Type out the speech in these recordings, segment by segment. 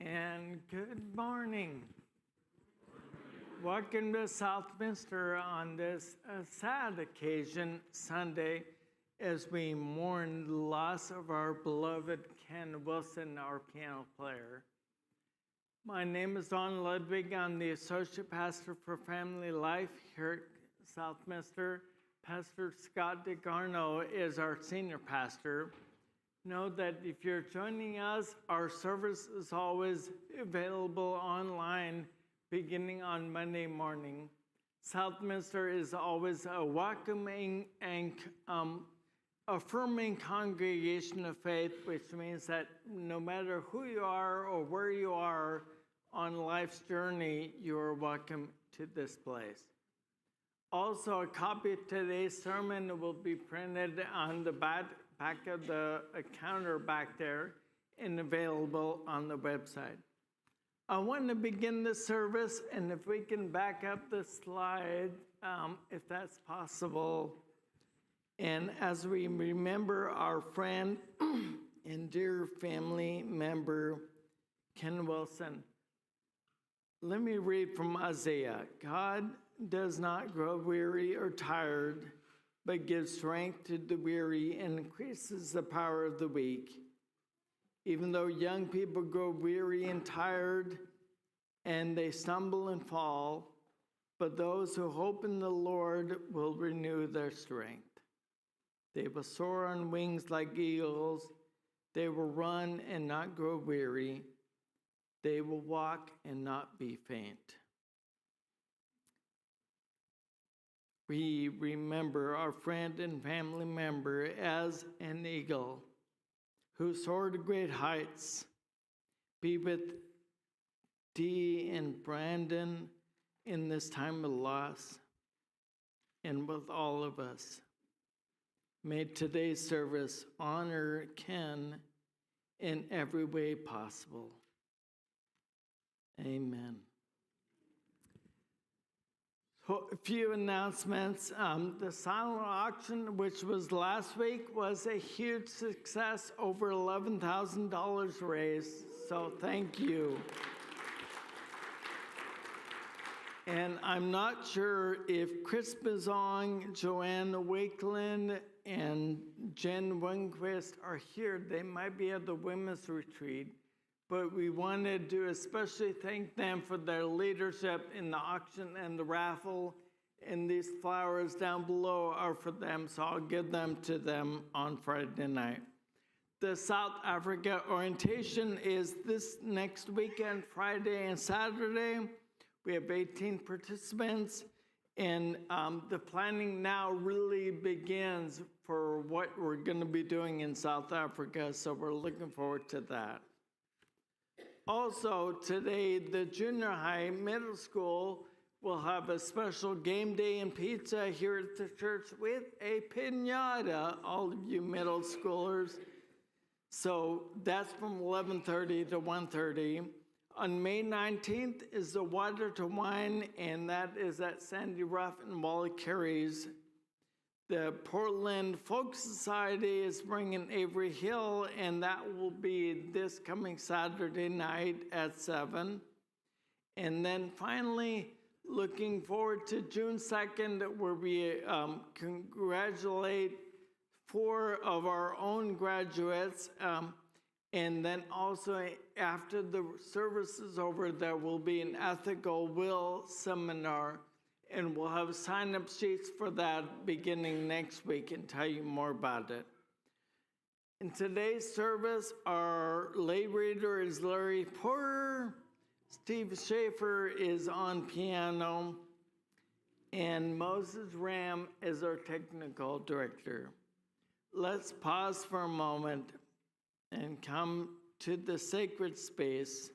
And good morning. Welcome to Southminster on this sad occasion, Sunday, as we mourn the loss of our beloved Ken Wilson, our piano player. My name is Don Ludwig. I'm the Associate Pastor for Family Life here at Southminster. Pastor Scott DeGarno is our Senior Pastor. Know that if you're joining us, our service is always available online beginning on Monday morning. Southminster is always a welcoming and affirming congregation of faith, which means that no matter who you are or where you are on life's journey, you are welcome to this place. Also, a copy of today's sermon will be printed on the back of the counter back there and available on the website. I want to begin the service, and if we can back up the slide, if that's possible. And as we remember our friend and dear family member, Ken Wilson, let me read from Isaiah. God does not grow weary or tired, but gives strength to the weary and increases the power of the weak. Even though young people grow weary and tired, and they stumble and fall, but those who hope in the Lord will renew their strength. They will soar on wings like eagles. They will run and not grow weary. They will walk and not be faint. We remember our friend and family member as an eagle who soared to great heights. Be with Dee and Brandon in this time of loss and with all of us. May today's service honor Ken in every way possible. Amen. A few announcements. The silent auction, which was last week, was a huge success, over $11,000 raised, so thank you. And I'm not sure if Chris Bazong, Joanna Wakeland, and Jen Wingquist are here. They might be at the women's retreat. But we wanted to especially thank them for their leadership in the auction and the raffle. And these flowers down below are for them, so I'll give them to them on Friday night. The South Africa orientation is this next weekend, Friday and Saturday. We have 18 participants, and the planning now really begins for what we're going to be doing in South Africa, so we're looking forward to that. Also, today, the junior high middle school will have a special game day and pizza here at the church with a piñata, all of you middle schoolers. So that's from 11:30 to 1:30. On May 19th is the Water to Wine, and that is at Sandy Ruff and Wally Carey's. The Portland Folk Society is bringing Avery Hill, and that will be this coming Saturday night at 7. And then finally, looking forward to June 2nd, where we congratulate 4 of our own graduates. And then also, after the service is over, there will be an ethical will seminar. And we'll have sign-up sheets for that beginning next week and tell you more about it. In today's service, our lay reader is Larry Porter. Steve Schaefer is on piano. And Moses Ram is our technical director. Let's pause for a moment and come to the sacred space,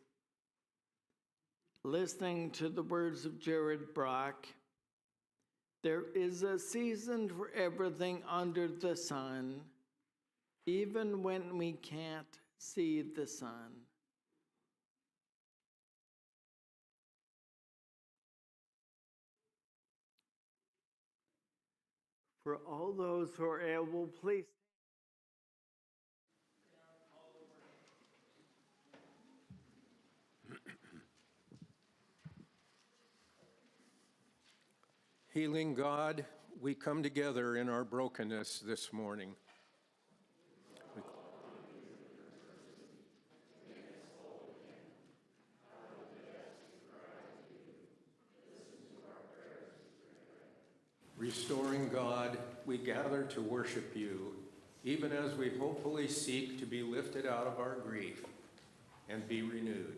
listening to the words of Jared Brock. There is a season for everything under the sun, even when we can't see the sun. For all those who are able, please. Healing God, we come together in our brokenness this morning. Restoring God, we gather to worship you, even as we hopefully seek to be lifted out of our grief and be renewed.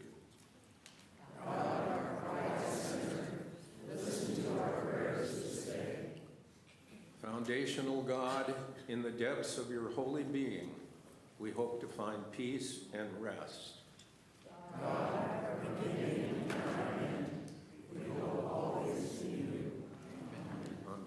God, our Christ Center, listen to our prayers this day. Foundational God, in the depths of your holy being, we hope to find peace and rest. God, our beginning and our end, we will always see you. Amen.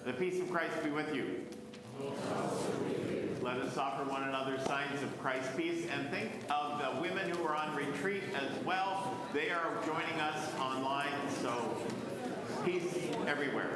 The peace of Christ be with you. Let us offer one another signs of Christ's peace and think of the women who are on retreat as well. They are joining us online, so peace everywhere.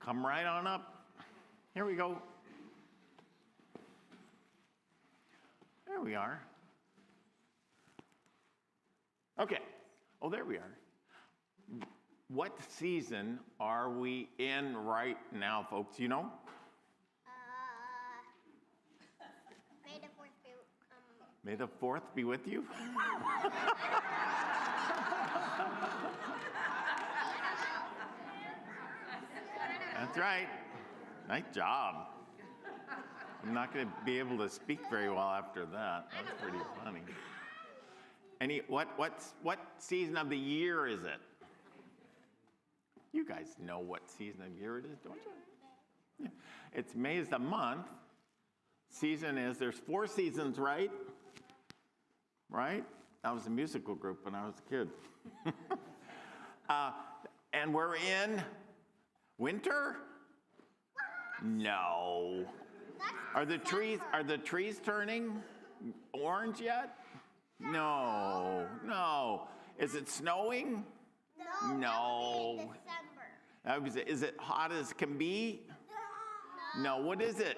Come right on up. Here we go. There we are. Okay. Oh, there we are. What season are we in right now, folks? You know? May the 4th be, May the 4th be with you. That's right. Nice job. I'm not going to be able to speak very well after that. That's pretty funny. What season of the year is it? You guys know what season of year it is, don't you? Yeah. It's May is the month. Season is, there's 4 seasons, right? Right? That was a musical group when I was a kid. And we're in winter? No. Are the trees turning orange yet? No. Is it snowing? No. December. Is it hot as can be? No. What is it?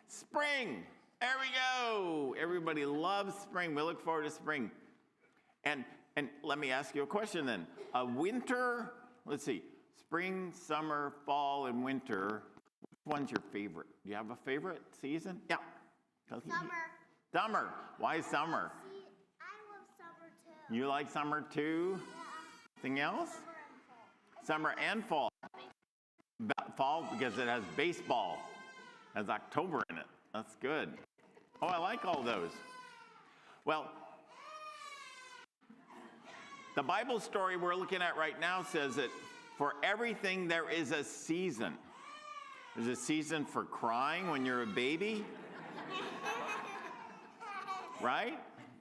Spring. There we go. Everybody loves spring. We look forward to spring. And let me ask you a question then. Winter, let's see, spring, summer, fall, and winter. Which one's your favorite? Do you have a favorite season? Yeah. Summer. Summer. Why summer? See, I love summer too. You like summer too? Yeah. Anything else? Summer and fall. Summer and fall. Fall because it has baseball. It has October in it. That's good. Oh, I like all those. Well, the Bible story we're looking at right now says that for everything there is a season. There's a season for crying when you're a baby. Right?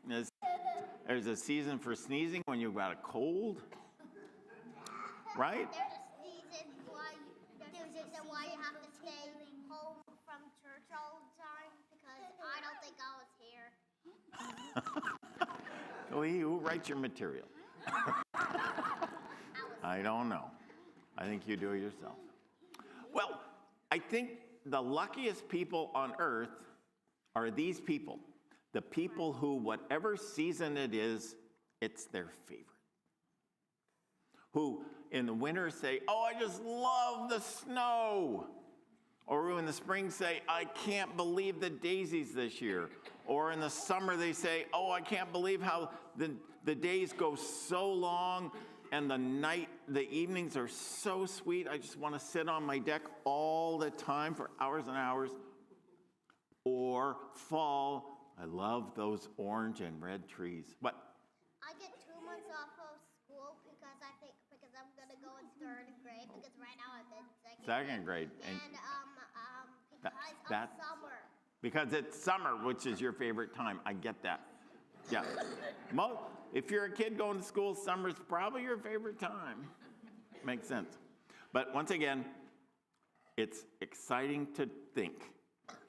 There's a season for sneezing when you've got a cold. Right? There's a season why you have to stay home from church all the time because I don't think I was here. Who writes your material? I don't know. I think you do it yourself. Well, I think the luckiest people on earth are these people. The people who, whatever season it is, it's their favorite. Who in the winter say, oh, I just love the snow. Or who in the spring say, I can't believe the daisies this year. Or in the summer they say, oh, I can't believe how the days go so long and the evenings are so sweet. I just want to sit on my deck all the time for hours and hours. Or fall, I love those orange and red trees. What? I get 2 months off of school because I'm gonna go in 3rd grade because right now I'm in Second grade. And because That's- of summer. Because it's summer, which is your favorite time. I get that. Yeah. If you're a kid going to school, summer's probably your favorite time. Makes sense. But once again, it's exciting to think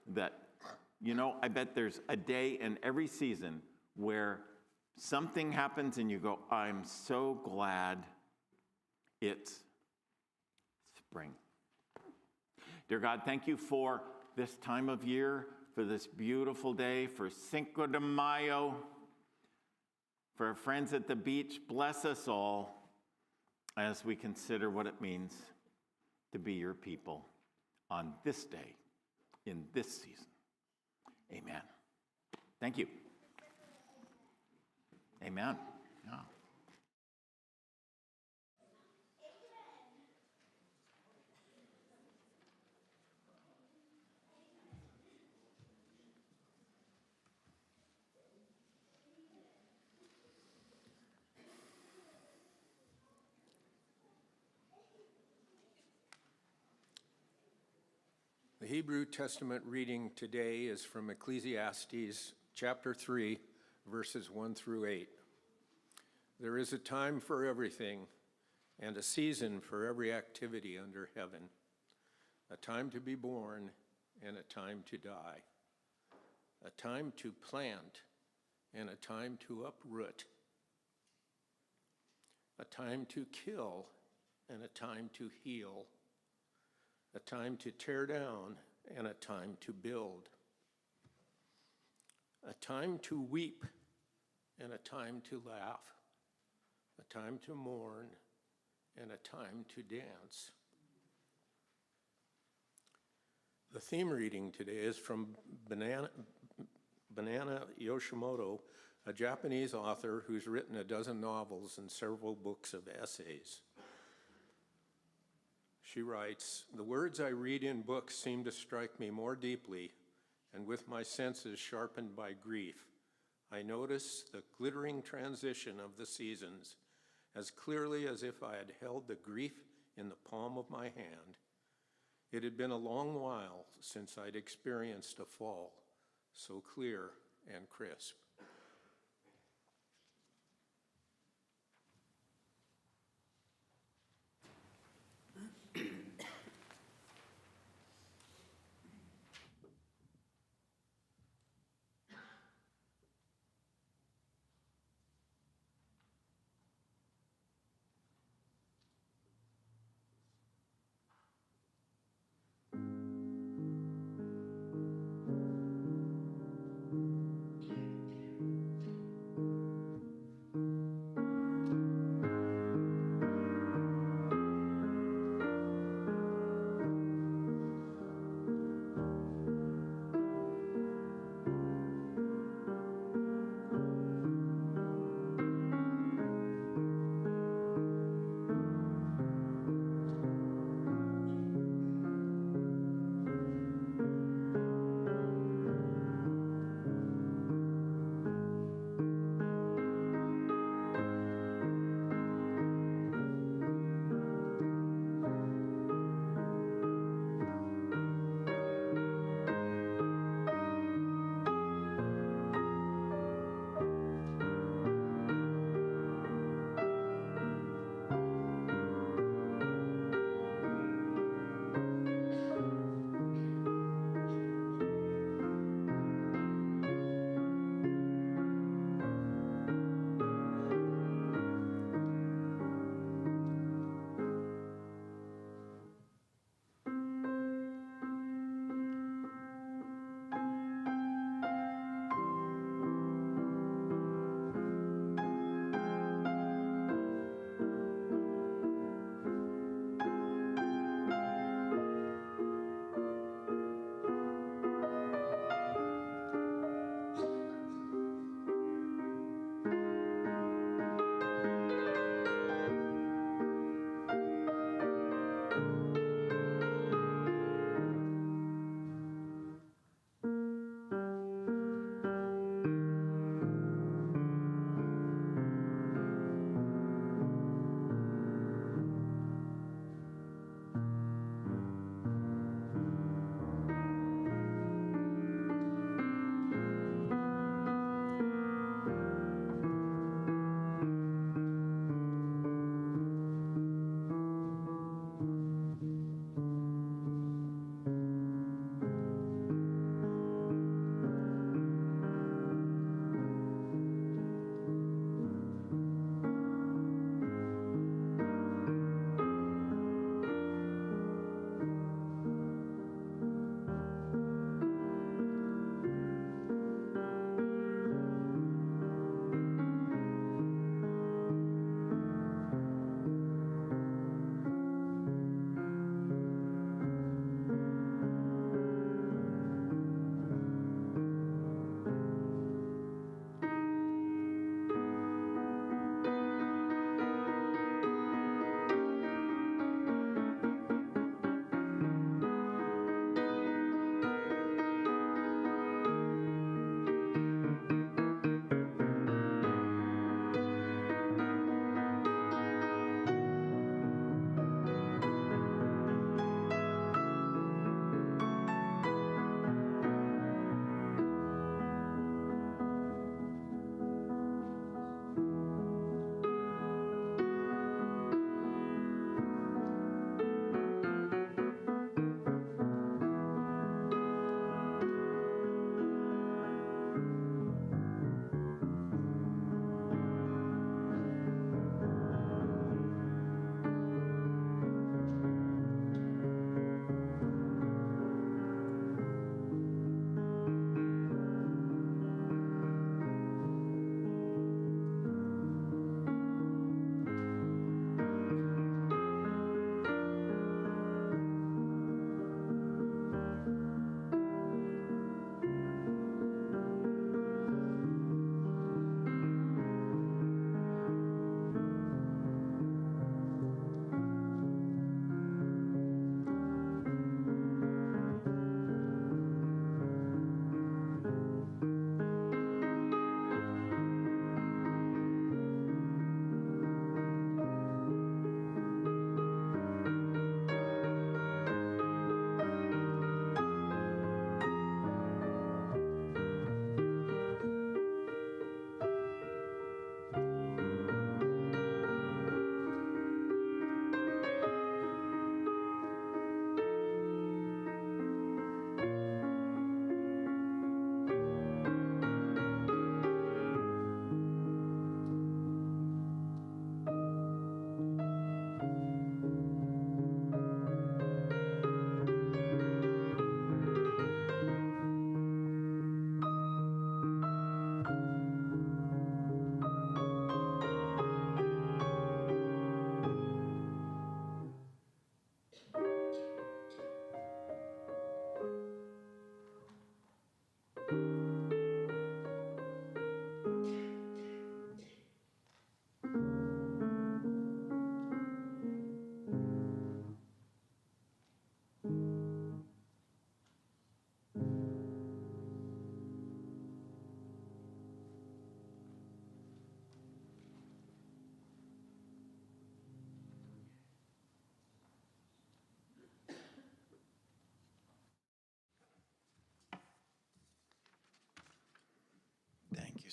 that, I bet there's a day in every season where something happens and you go, I'm so glad it's spring. Dear God, thank you for this time of year, for this beautiful day, for Cinco de Mayo, for our friends at the beach. Bless us all as we consider what it means to be your people on this day, in this season. Amen. Thank you. Amen. Yeah. The Hebrew Testament reading today is from Ecclesiastes chapter 3, verses 1 through 8. There is a time for everything and a season for every activity under heaven, a time to be born and a time to die, a time to plant and a time to uproot, a time to kill and a time to heal, a time to tear down, and a time to build. A time to weep and a time to laugh. A time to mourn and a time to dance. The theme reading today is from Banana Yoshimoto, a Japanese author who's written a dozen novels and several books of essays. She writes, "The words I read in books seem to strike me more deeply, and with my senses sharpened by grief, I notice the glittering transition of the seasons as clearly as if I had held the grief in the palm of my hand. It had been a long while since I'd experienced a fall so clear and crisp."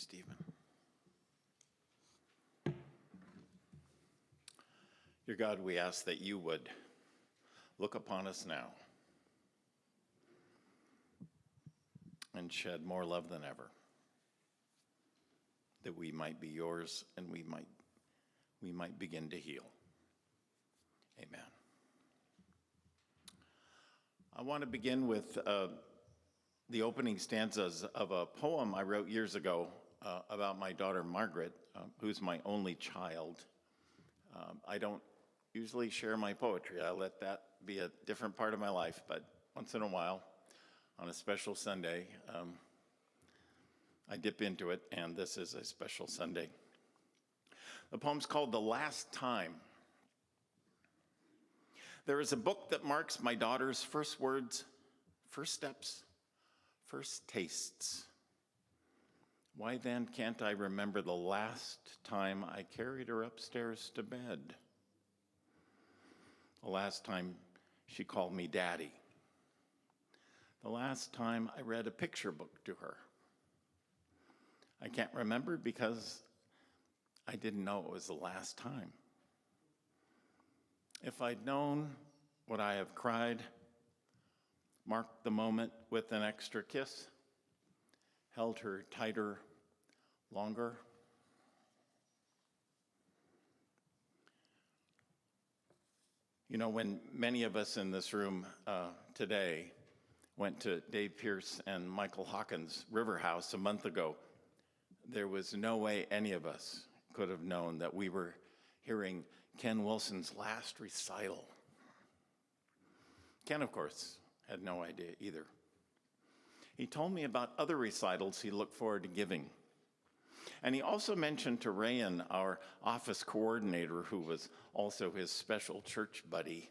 Stephen. Dear God, we ask that you would look upon us now and shed more love than ever, that we might be yours and we might begin to heal. Amen. I want to begin with the opening stanzas of a poem I wrote years ago about my daughter Margaret, who's my only child. I don't usually share my poetry. I let that be a different part of my life, but once in a while, on a special Sunday, I dip into it, and this is a special Sunday. The poem's called The Last Time. There is a book that marks my daughter's first words, first steps, first tastes. Why then can't I remember the last time I carried her upstairs to bed? The last time she called me daddy. The last time I read a picture book to her. I can't remember because I didn't know it was the last time. If I'd known what I have cried, marked the moment with an extra kiss, held her tighter, longer. You know, when many of us in this room today went to Dave Pierce and Michael Hawkins' River House a month ago, there was no way any of us could have known that we were hearing Ken Wilson's last recital. Ken, of course, had no idea either. He told me about other recitals he looked forward to giving. And he also mentioned to Rayan, our office coordinator, who was also his special church buddy,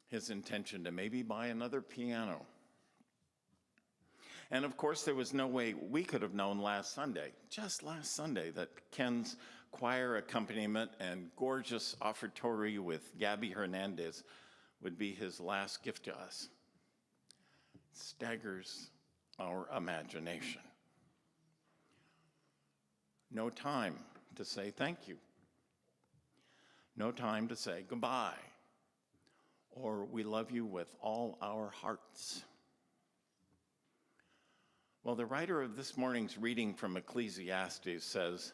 his intention to maybe buy another piano. And of course, there was no way we could have known last Sunday, just last Sunday, that Ken's choir accompaniment and gorgeous offertory with Gabby Hernandez would be his last gift to us. It staggers our imagination. No time to say thank you. No time to say goodbye, or we love you with all our hearts. Well, the writer of this morning's reading from Ecclesiastes says,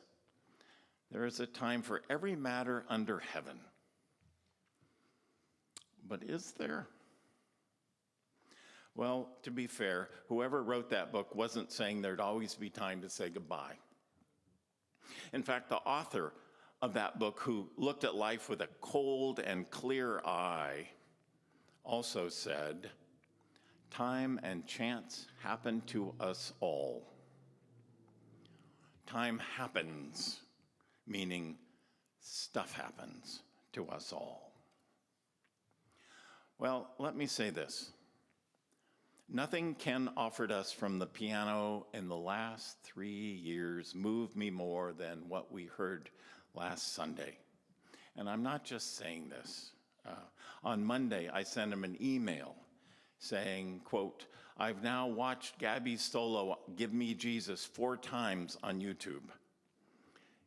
there is a time for every matter under heaven. But is there? Well, to be fair, whoever wrote that book wasn't saying there'd always be time to say goodbye. In fact, the author of that book, who looked at life with a cold and clear eye, also said, time and chance happen to us all. Time happens, meaning stuff happens to us all. Well, let me say this. Nothing Ken offered us from the piano in the last 3 years moved me more than what we heard last Sunday. And I'm not just saying this. On Monday, I sent him an email saying, quote, I've now watched Gabby's solo, Give Me Jesus, 4 times on YouTube.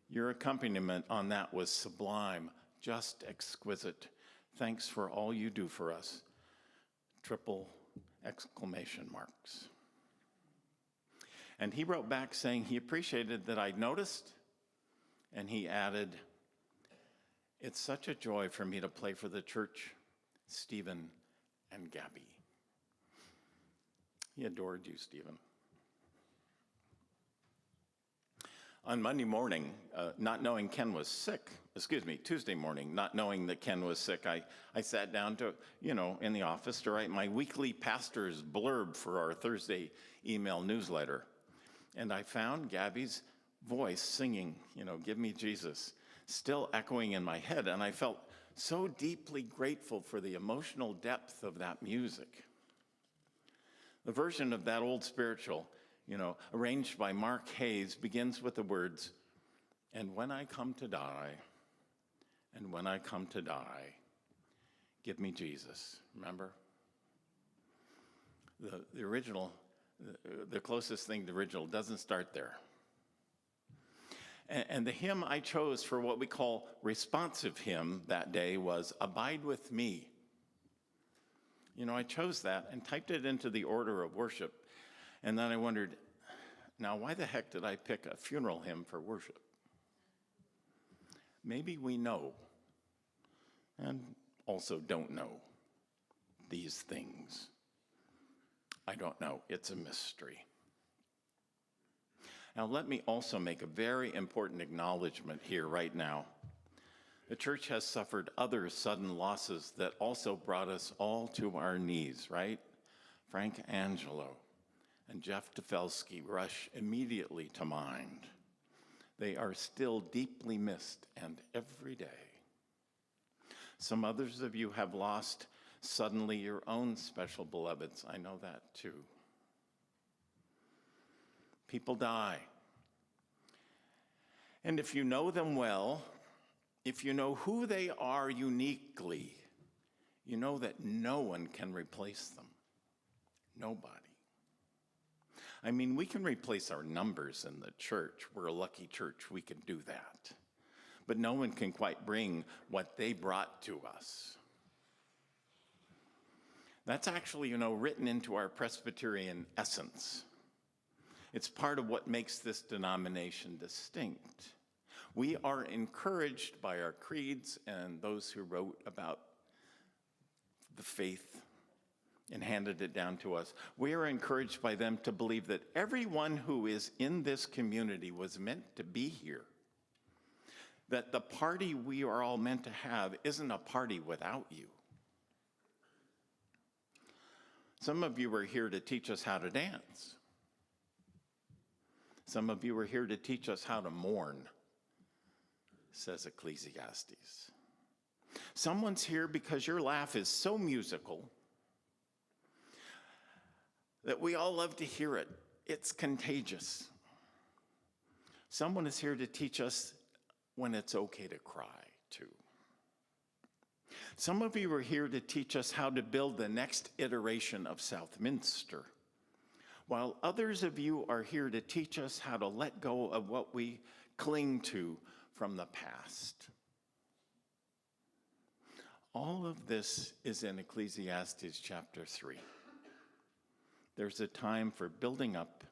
Your accompaniment on that was sublime, just exquisite. Thanks for all you do for us. Triple exclamation marks. And he wrote back saying he appreciated that I'd noticed, and he added, it's such a joy for me to play for the church, Stephen and Gabby. He adored you, Stephen. On Monday morning, not knowing Ken was sick, Tuesday morning, not knowing that Ken was sick, I sat down to, in the office to write my weekly pastor's blurb for our Thursday email newsletter. And I found Gabby's voice singing, Give Me Jesus, still echoing in my head. And I felt so deeply grateful for the emotional depth of that music. The version of that old spiritual, arranged by Mark Hayes, begins with the words, and when I come to die, and when I come to die, give me Jesus. Remember? The original, the closest thing to the original doesn't start there. And the hymn I chose for what we call responsive hymn that day was Abide With Me. You know, I chose that and typed it into the order of worship. And then I wondered, now why the heck did I pick a funeral hymn for worship? Maybe we know, and also don't know, these things. I don't know. It's a mystery. Now, let me also make a very important acknowledgement here right now. The church has suffered other sudden losses that also brought us all to our knees, right? Frank Angelo and Jeff Tefelsky rush immediately to mind. They are still deeply missed, and every day. Some others of you have lost suddenly your own special beloveds. I know that too. People die. And if you know them well, if you know who they are uniquely, you know that no one can replace them. Nobody. I mean, we can replace our numbers in the church. We're a lucky church, we can do that. But no one can quite bring what they brought to us. That's actually, written into our Presbyterian essence. It's part of what makes this denomination distinct. We are encouraged by our creeds and those who wrote about the faith and handed it down to us. We are encouraged by them to believe that everyone who is in this community was meant to be here. That the party we are all meant to have isn't a party without you. Some of you are here to teach us how to dance. Some of you are here to teach us how to mourn, says Ecclesiastes. Someone's here because your laugh is so musical that we all love to hear it. It's contagious. Someone is here to teach us when it's okay to cry, too. Some of you are here to teach us how to build the next iteration of Southminster, while others of you are here to teach us how to let go of what we cling to from the past. All of this is in Ecclesiastes chapter 3. There's a time for building up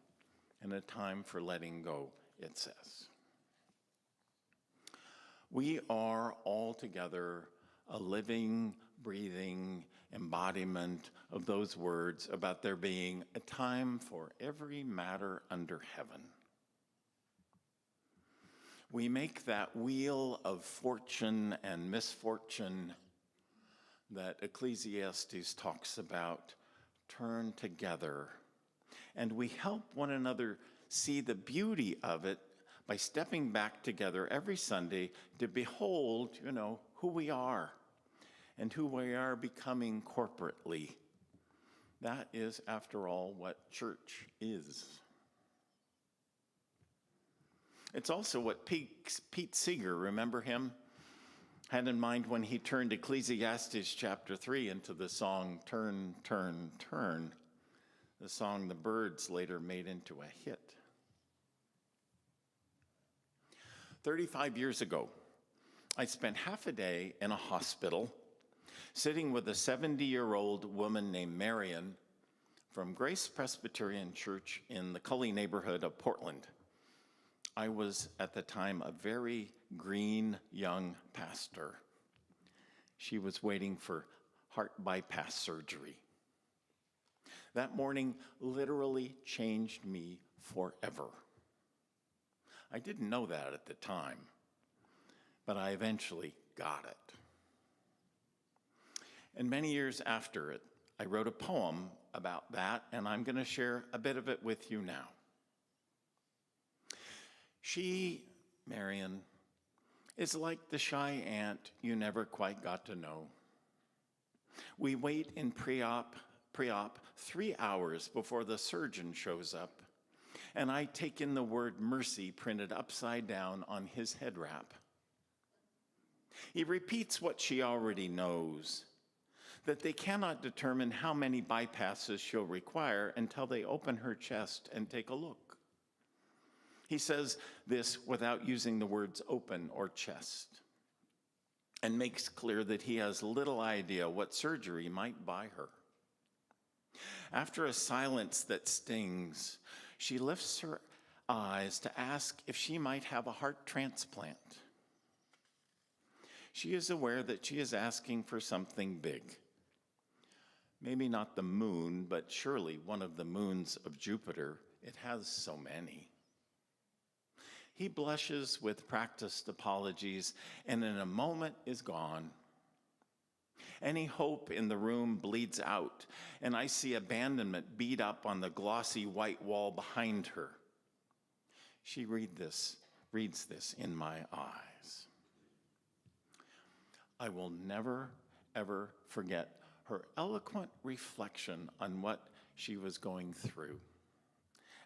and a time for letting go, it says. We are all together a living, breathing embodiment of those words about there being a time for every matter under heaven. We make that wheel of fortune and misfortune that Ecclesiastes talks about turn together, and we help one another see the beauty of it by stepping back together every Sunday to behold, who we are and who we are becoming corporately. That is, after all, what church is. It's also what Pete Seeger, remember him, had in mind when he turned Ecclesiastes chapter 3 into the song Turn, Turn, Turn, the song the Byrds later made into a hit. 35 years ago, I spent half a day in a hospital sitting with a 70-year-old woman named Marion from Grace Presbyterian Church in the Cully neighborhood of Portland. I was, at the time, a very green young pastor. She was waiting for heart bypass surgery. That morning literally changed me forever. I didn't know that at the time, but I eventually got it. And many years after it, I wrote a poem about that, and I'm going to share a bit of it with you now. She, Marion, is like the shy ant you never quite got to know. We wait in pre-op 3 hours before the surgeon shows up, and I take in the word mercy printed upside down on his head wrap. He repeats what she already knows, that they cannot determine how many bypasses she'll require until they open her chest and take a look. He says this without using the words open or chest, and makes clear that he has little idea what surgery might buy her. After a silence that stings, she lifts her eyes to ask if she might have a heart transplant. She is aware that she is asking for something big. Maybe not the moon, but surely one of the moons of Jupiter. It has so many. He blushes with practiced apologies, and in a moment is gone. Any hope in the room bleeds out, and I see abandonment beat up on the glossy white wall behind her. She reads this in my eyes. I will never, ever forget her eloquent reflection on what she was going through.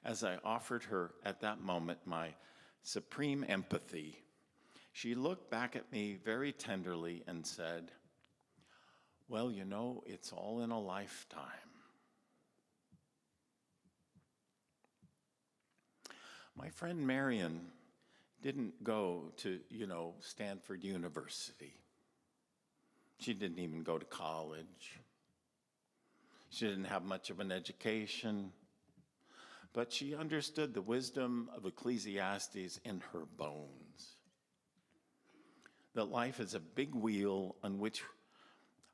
As I offered her at that moment my supreme empathy, she looked back at me very tenderly and said, "Well, you know, it's all in a lifetime." My friend Marion didn't go to, Stanford University. She didn't even go to college. She didn't have much of an education, but she understood the wisdom of Ecclesiastes in her bones. That life is a big wheel on which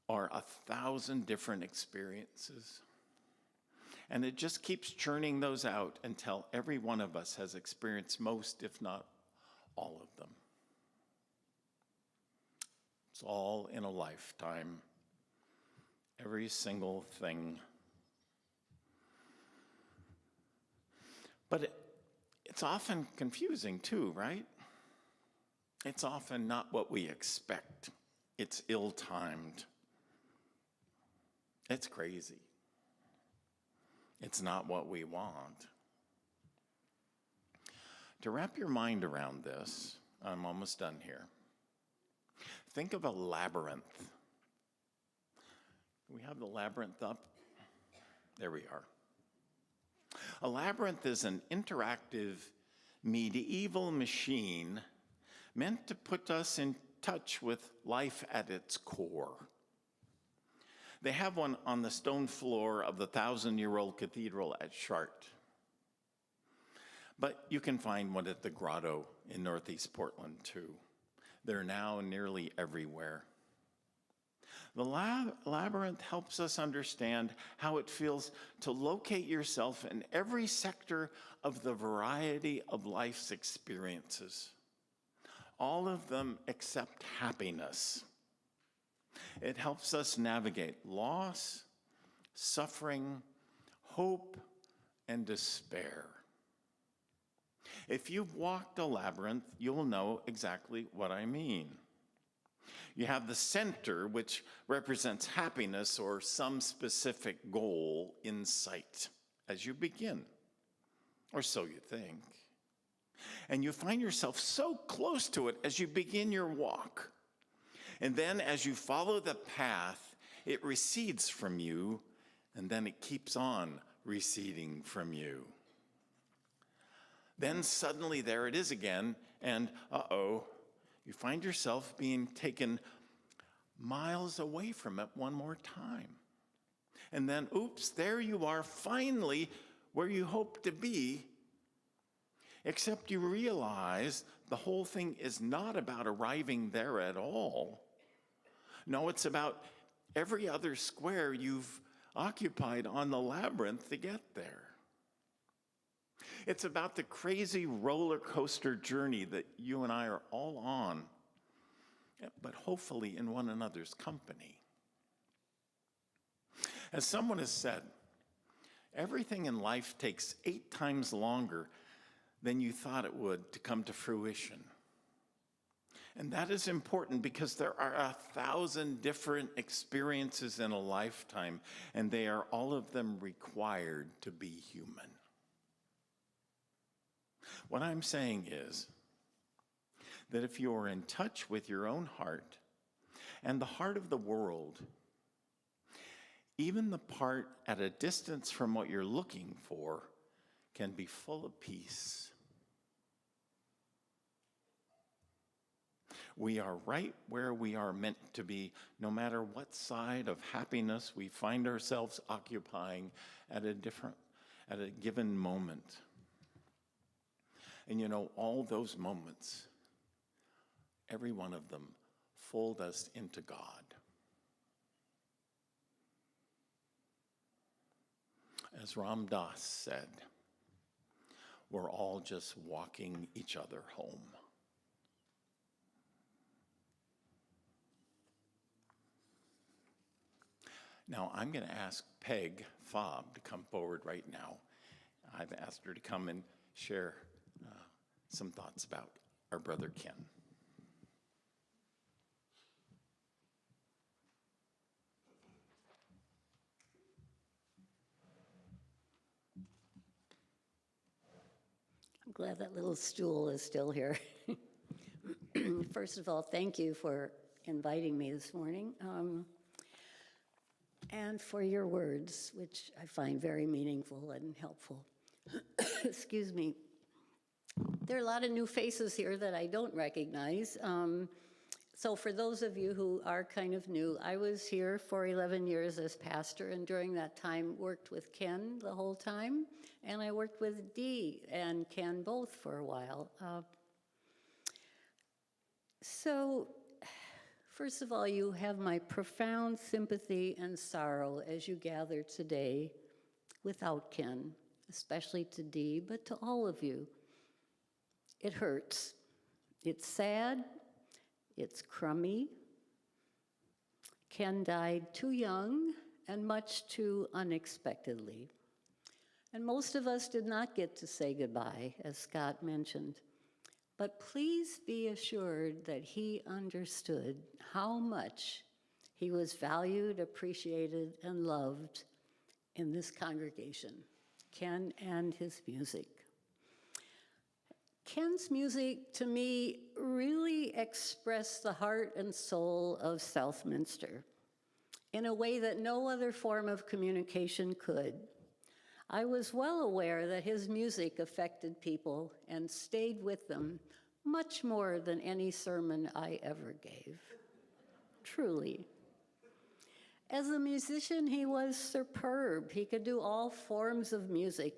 are 1,000 different experiences. And it just keeps churning those out until every one of us has experienced most, if not all of them. It's all in a lifetime. Every single thing. But it's often confusing too, right? It's often not what we expect. It's ill-timed. It's crazy. It's not what we want. To wrap your mind around this, I'm almost done here. Think of a labyrinth. Do we have the labyrinth up? There we are. A labyrinth is an interactive medieval machine meant to put us in touch with life at its core. They have one on the stone floor of the 1,000-year-old cathedral at Chartres. But you can find one at the Grotto in Northeast Portland, too. They're now nearly everywhere. The labyrinth helps us understand how it feels to locate yourself in every sector of the variety of life's experiences. All of them except happiness. It helps us navigate loss, suffering, hope, and despair. If you've walked a labyrinth, you'll know exactly what I mean. You have the center, which represents happiness or some specific goal in sight as you begin, or so you think. And you find yourself so close to it as you begin your walk. And then as you follow the path, it recedes from you, and then it keeps on receding from you. Then suddenly there it is again, and you find yourself being taken miles away from it one more time. And then, oops, there you are finally where you hope to be, except you realize the whole thing is not about arriving there at all. No, it's about every other square you've occupied on the labyrinth to get there. It's about the crazy roller coaster journey that you and I are all on, but hopefully in one another's company. As someone has said, everything in life takes 8 times longer than you thought it would to come to fruition. And that is important because there are 1,000 different experiences in a lifetime, and they are all of them required to be human. What I'm saying is that if you are in touch with your own heart and the heart of the world, even the part at a distance from what you're looking for can be full of peace. We are right where we are meant to be, no matter what side of happiness we find ourselves occupying at a given moment. And you know, all those moments, every one of them, fold us into God. As Ram Dass said, we're all just walking each other home. Now, I'm going to ask Peg Fobb to come forward right now. I've asked her to come and share some thoughts about our brother Ken. I'm glad that little stool is still here. First of all, thank you for inviting me this morning, and for your words, which I find very meaningful and helpful. Excuse me. There are a lot of new faces here that I don't recognize. So for those of you who are kind of new, I was here for 11 years as pastor, and during that time worked with Ken the whole time, and I worked with Dee and Ken both for a while. So first of all, you have my profound sympathy and sorrow as you gather today without Ken, especially to Dee, but to all of you. It hurts. It's sad. It's crummy. Ken died too young and much too unexpectedly. And most of us did not get to say goodbye, as Scott mentioned. But please be assured that he understood how much he was valued, appreciated, and loved in this congregation, Ken and his music. Ken's music, to me, really expressed the heart and soul of Southminster in a way that no other form of communication could. I was well aware that his music affected people and stayed with them much more than any sermon I ever gave, truly. As a musician, he was superb. He could do all forms of music.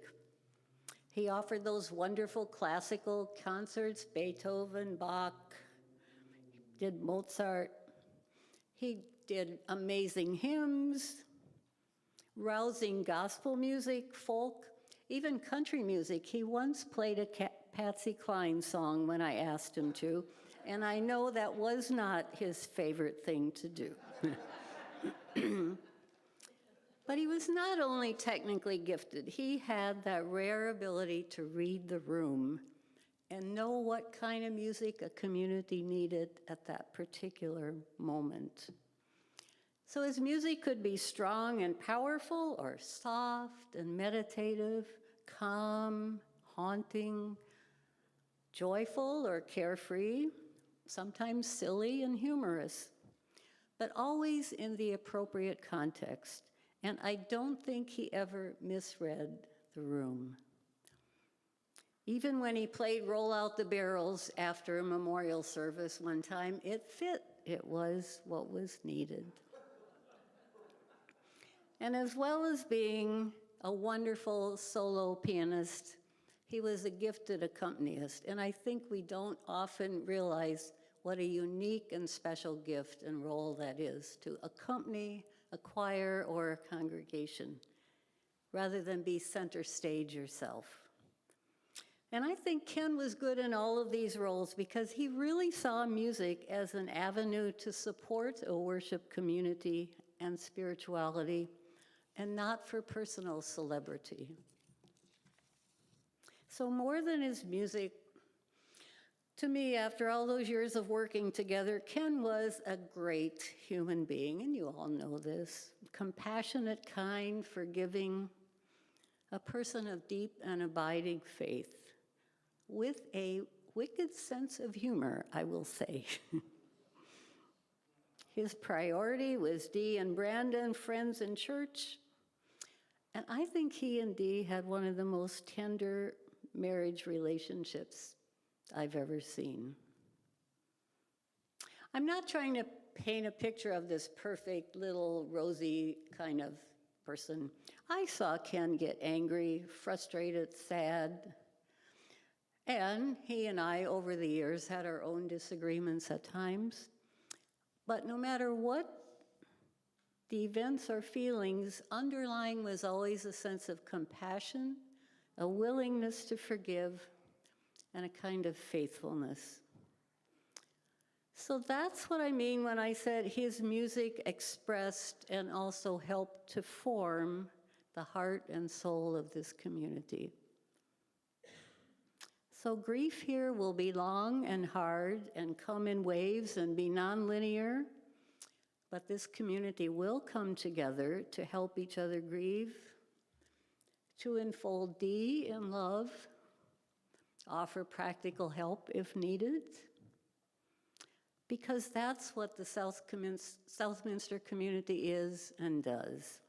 He offered those wonderful classical concerts, Beethoven, Bach, he did Mozart. He did amazing hymns, rousing gospel music, folk, even country music. He once played a Patsy Cline song when I asked him to, and I know that was not his favorite thing to do. But he was not only technically gifted, he had that rare ability to read the room and know what kind of music a community needed at that particular moment. So his music could be strong and powerful, or soft and meditative, calm, haunting, joyful or carefree, sometimes silly and humorous, but always in the appropriate context. And I don't think he ever misread the room. Even when he played Roll Out the Barrels after a memorial service one time, it fit. It was what was needed. And as well as being a wonderful solo pianist, he was a gifted accompanist. And I think we don't often realize what a unique and special gift and role that is, to accompany a choir or a congregation, rather than be center stage yourself. And I think Ken was good in all of these roles because he really saw music as an avenue to support a worship community and spirituality, and not for personal celebrity. So more than his music, to me, after all those years of working together, Ken was a great human being, and you all know this. Compassionate, kind, forgiving, a person of deep and abiding faith, with a wicked sense of humor, I will say. His priority was Dee and Brandon, friends in church, and I think he and Dee had one of the most tender marriage relationships I've ever seen. I'm not trying to paint a picture of this perfect little rosy kind of person. I saw Ken get angry, frustrated, sad. And he and I, over the years, had our own disagreements at times. But no matter what the events or feelings, underlying was always a sense of compassion, a willingness to forgive, and a kind of faithfulness. So that's what I mean when I said his music expressed and also helped to form the heart and soul of this community. So grief here will be long and hard and come in waves and be nonlinear, but this community will come together to help each other grieve, to enfold Dee in love, offer practical help if needed, because that's what the Southminster community is and does.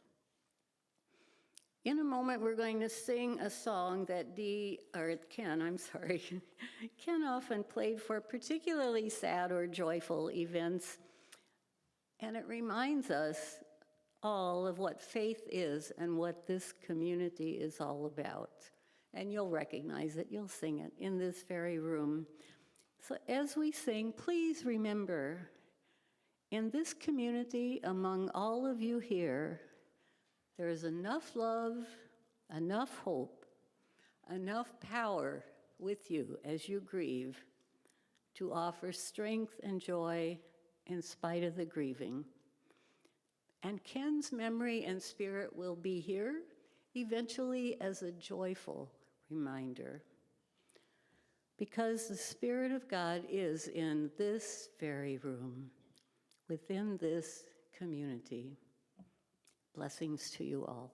In a moment, we're going to sing a song that Ken often played for particularly sad or joyful events, and it reminds us all of what faith is and what this community is all about. And you'll recognize it, you'll sing it in this very room. So as we sing, please remember, in this community, among all of you here, there is enough love, enough hope, enough power with you as you grieve to offer strength and joy in spite of the grieving. And Ken's memory and spirit will be here eventually as a joyful reminder, because the Spirit of God is in this very room, within this community. Blessings to you all.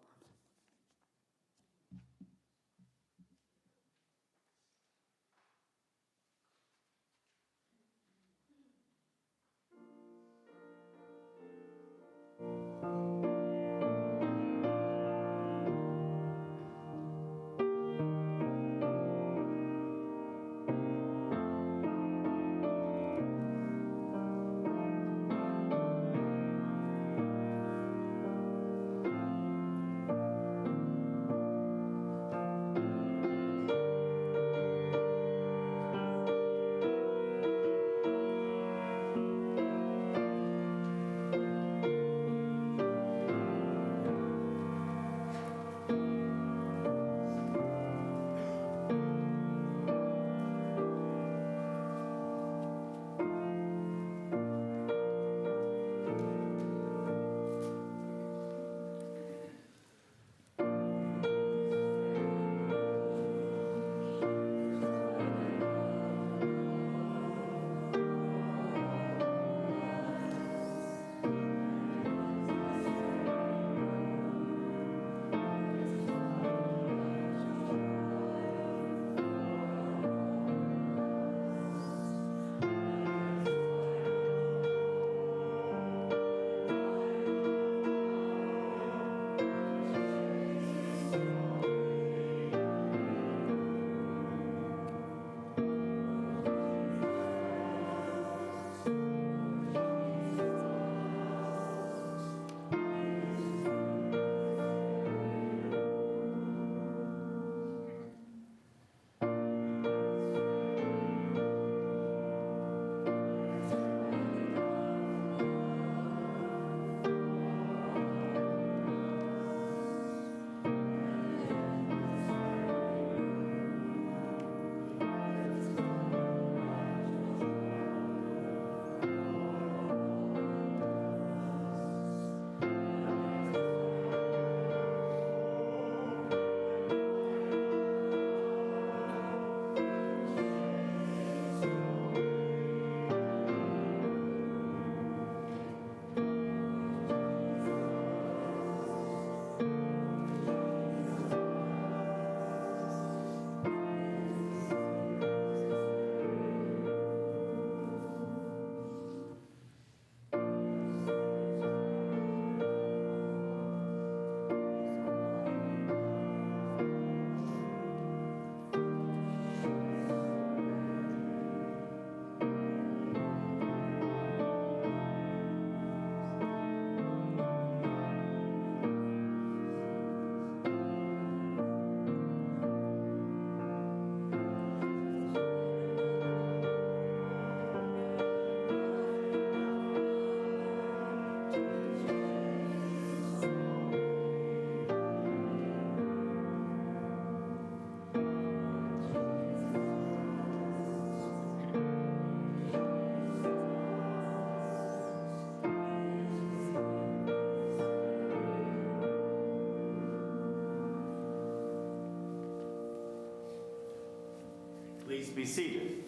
be seated.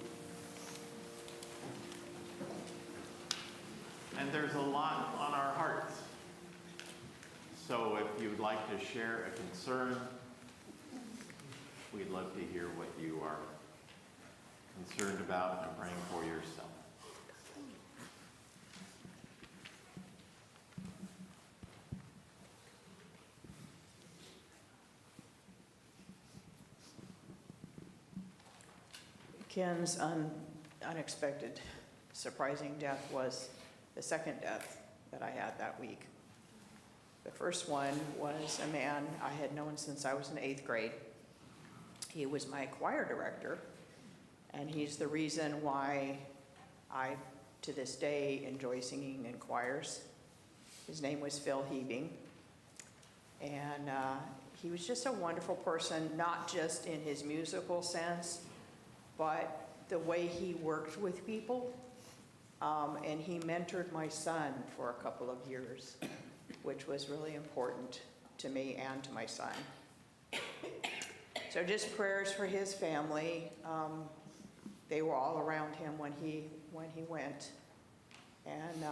And there's a lot on our hearts. So if you'd like to share a concern, we'd love to hear what you are concerned about and praying for yourself. Ken's unexpected, surprising death was the second death that I had that week. The first one was a man I had known since I was in 8th grade. He was my choir director, and he's the reason why I, to this day, enjoy singing in choirs. His name was Phil Hebing, and he was just a wonderful person, not just in his musical sense, but the way he worked with people. And he mentored my son for a couple of years, which was really important to me and to my son. So just prayers for his family. They were all around him when he went. And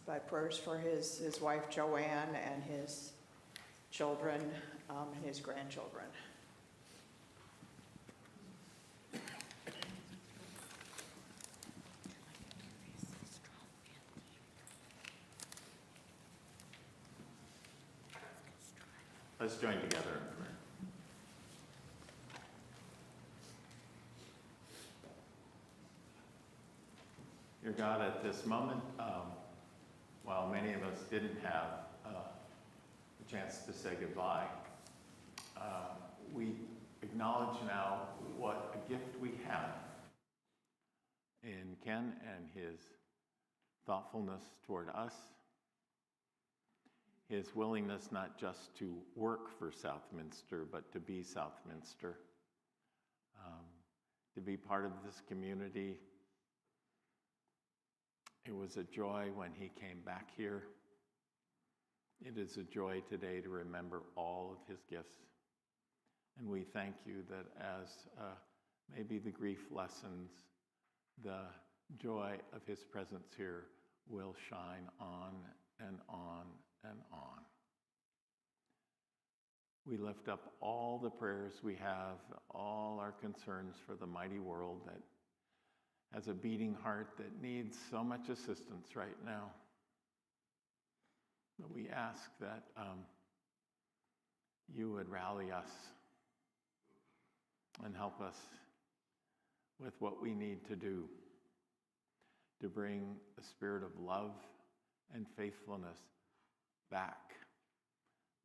but prayers for his wife Joanne and his children and his grandchildren. Let's join together in prayer. Dear God, at this moment, while many of us didn't have a chance to say goodbye, we acknowledge now what a gift we have in Ken and his thoughtfulness toward us, his willingness not just to work for Southminster, but to be Southminster, to be part of this community. It was a joy when he came back here. It is a joy today to remember all of his gifts. And we thank you that as maybe the grief lessens, the joy of his presence here will shine on and on and on. We lift up all the prayers we have, all our concerns for the mighty world that has a beating heart that needs so much assistance right now. But we ask that you would rally us and help us with what we need to do to bring a spirit of love and faithfulness back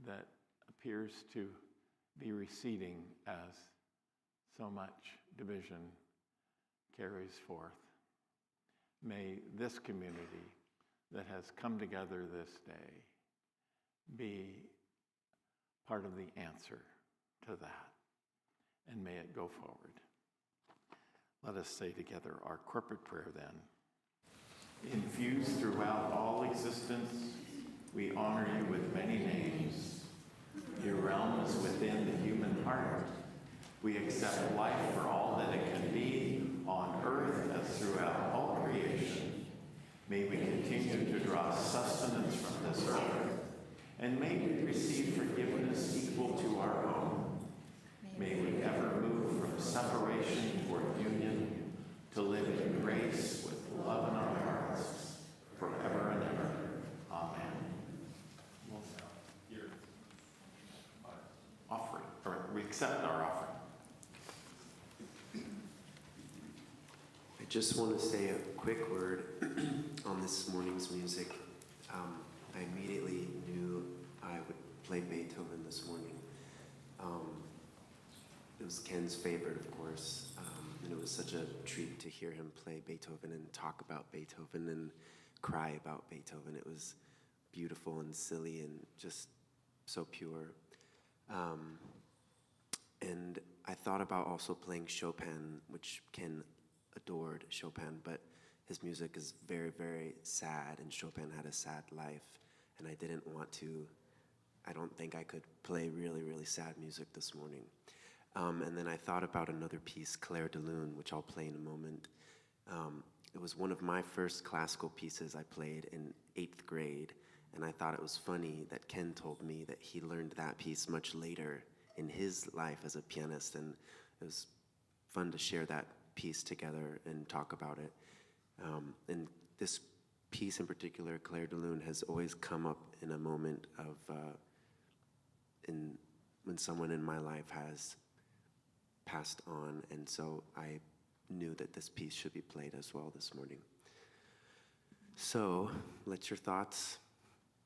that appears to be receding as so much division carries forth. May this community that has come together this day be part of the answer to that, and may it go forward. Let us say together our corporate prayer then. Infused throughout all existence, we honor you with many names. Your realm is within the human heart. We accept life for all that it can be on earth as throughout all creation. May we continue to draw sustenance from this earth, and may we receive forgiveness equal to our own. May we ever move from separation toward union, to live in grace with love in our hearts, forever and ever. Amen. Your offering, or we accept our offering. I just want to say a quick word on this morning's music. I immediately knew I would play Beethoven this morning. It was Ken's favorite, of course, and it was such a treat to hear him play Beethoven and talk about Beethoven and cry about Beethoven. It was beautiful and silly and just so pure. And I thought about also playing Chopin, which Ken adored Chopin, but his music is very, very sad, and Chopin had a sad life, and I don't think I could play really, really sad music this morning. And then I thought about another piece, Claire de Lune, which I'll play in a moment. It was one of my first classical pieces I played in 8th grade, and I thought it was funny that Ken told me that he learned that piece much later in his life as a pianist, and it was fun to share that piece together and talk about it. And this piece in particular, Claire de Lune, has always come up in a moment of when someone in my life has passed on, and so I knew that this piece should be played as well this morning. So let your thoughts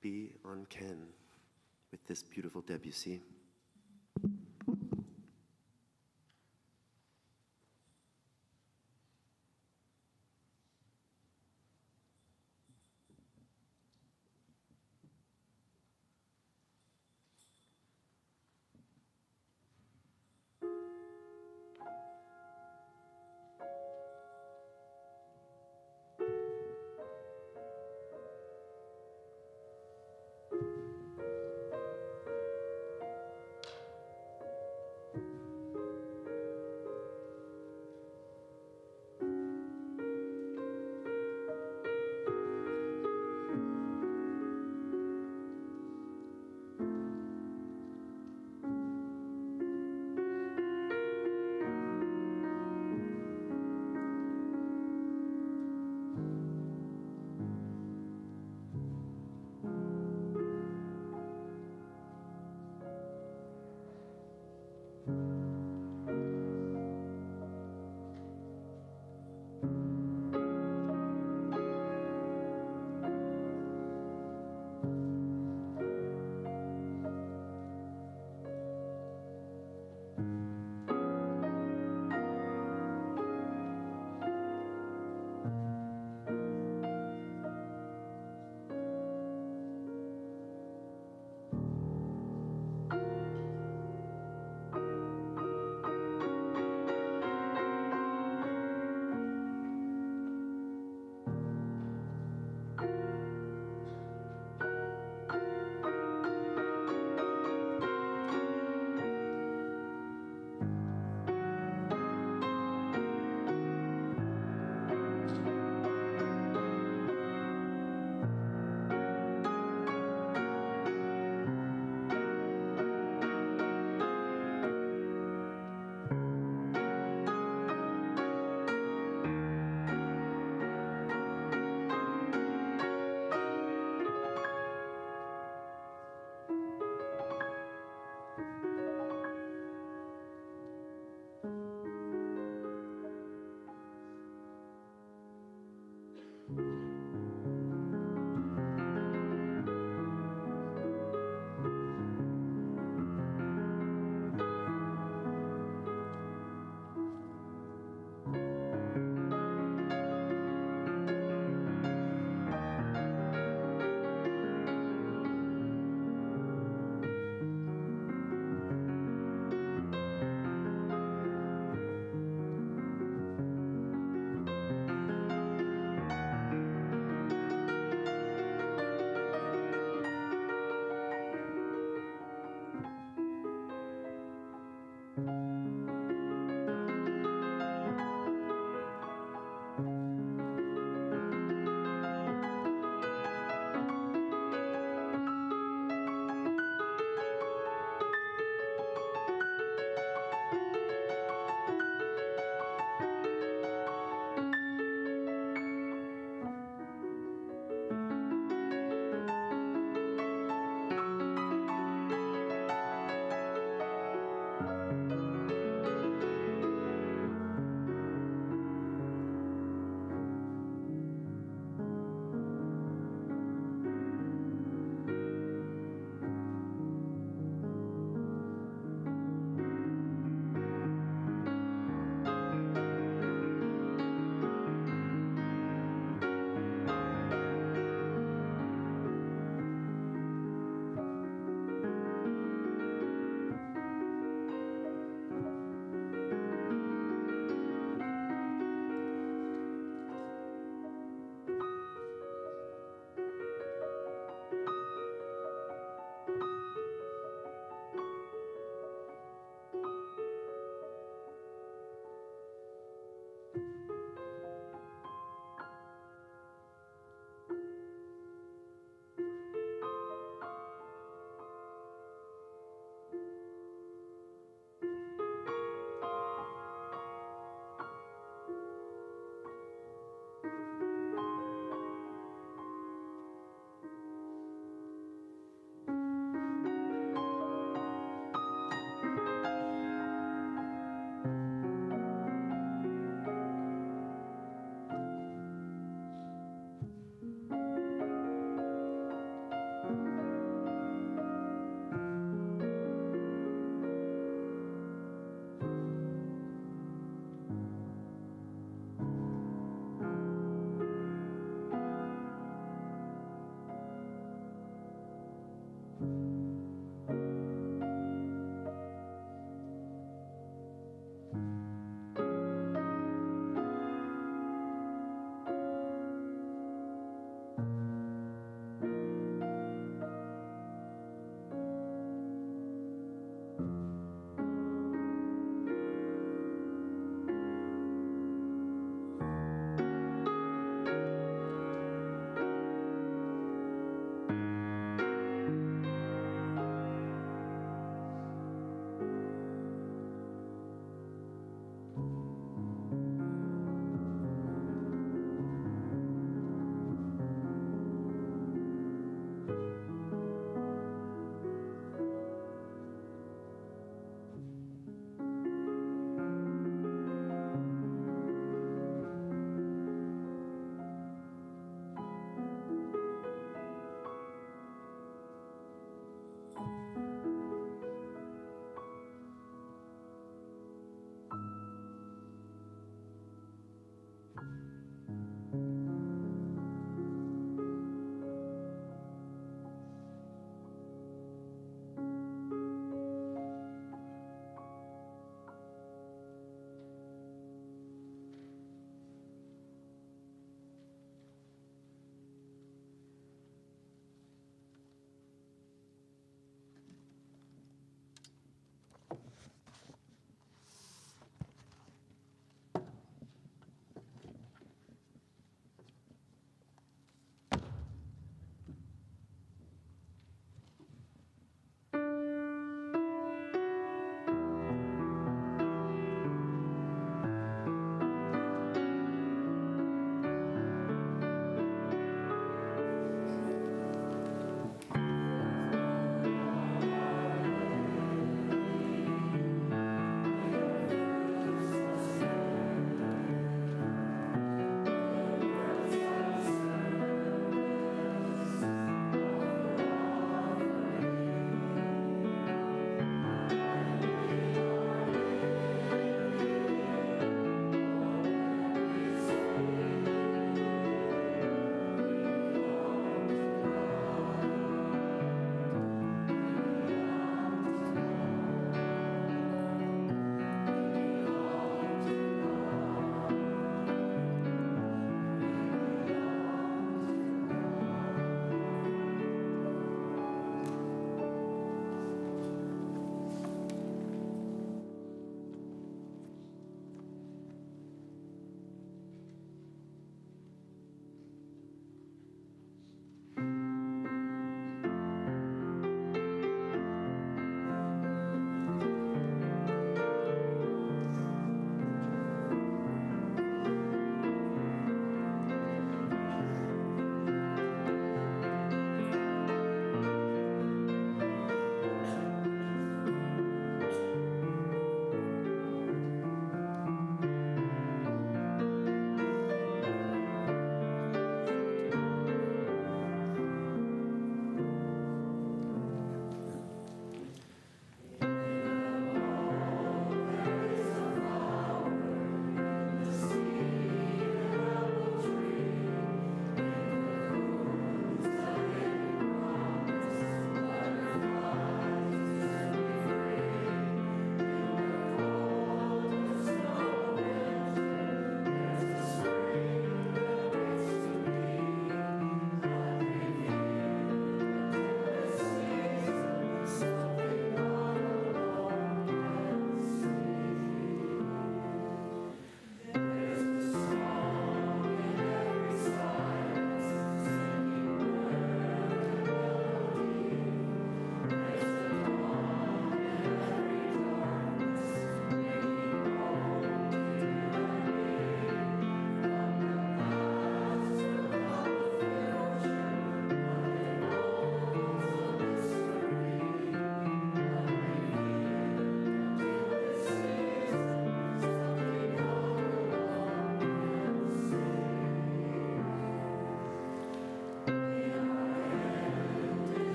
be on Ken with this beautiful Debussy.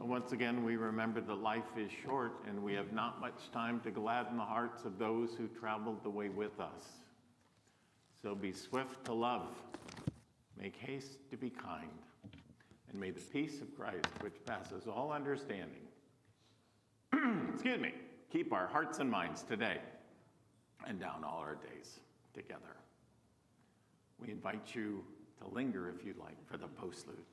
Once again, we remember that life is short and we have not much time to gladden the hearts of those who traveled the way with us. So be swift to love, make haste to be kind, and may the peace of Christ, which passes all understanding, excuse me, keep our hearts and minds today and down all our days together. We invite you to linger, if you'd like, for the postlude.